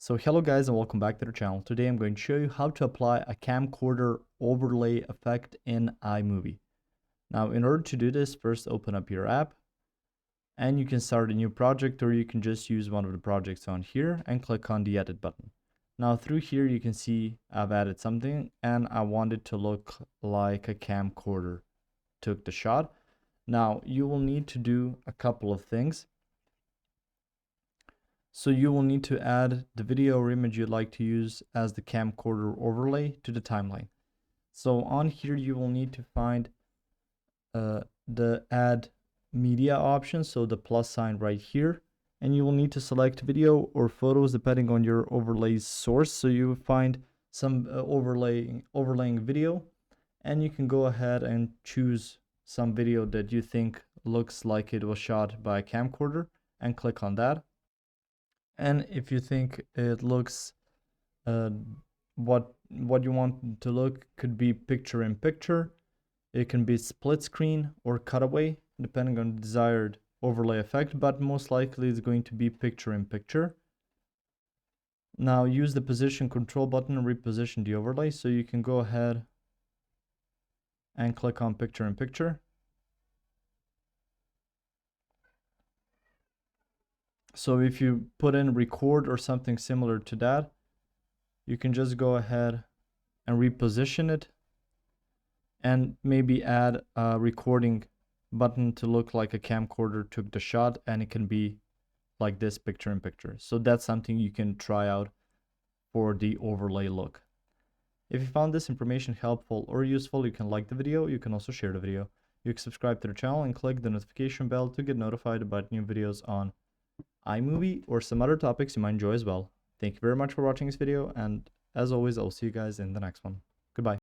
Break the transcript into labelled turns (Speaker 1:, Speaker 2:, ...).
Speaker 1: So hello guys and welcome back to the channel. Today I'm going to show you how to apply a camcorder overlay effect in iMovie. Now in order to do this, first open up your app and you can start a new project, or you can just use one of the projects on here and click on the edit button. Now through here you can see I've added something and I want it to look like a camcorder took the shot. Now you will need to do a couple of things. So you will need to add the video or image you'd like to use as the camcorder overlay to the timeline. So on here, you will need to find the add media option, so the plus sign right here, and you will need to select video or photos depending on your overlay's source. So you will find some overlaying video, and you can go ahead and choose some video that you think looks like it was shot by a camcorder and click on that. And if you think it looks what you want to look, could be picture in picture, it can be split screen or cutaway depending on the desired overlay effect, but most likely it's going to be picture in picture. Now use the position control button and reposition the overlay, so you can go ahead and click on picture in picture. So if you put in record or something similar to that, you can just go ahead and reposition it and maybe add a recording button to look like a camcorder took the shot, and it can be like this picture in picture. So that's something you can try out for the overlay look. If you found this information helpful or useful, you can like the video. You can also share the video. You can subscribe to the channel and click the notification bell to get notified about new videos on iMovie or some other topics you might enjoy as well. Thank you very much for watching this video, and as always, I'll see you guys in the next one. Goodbye.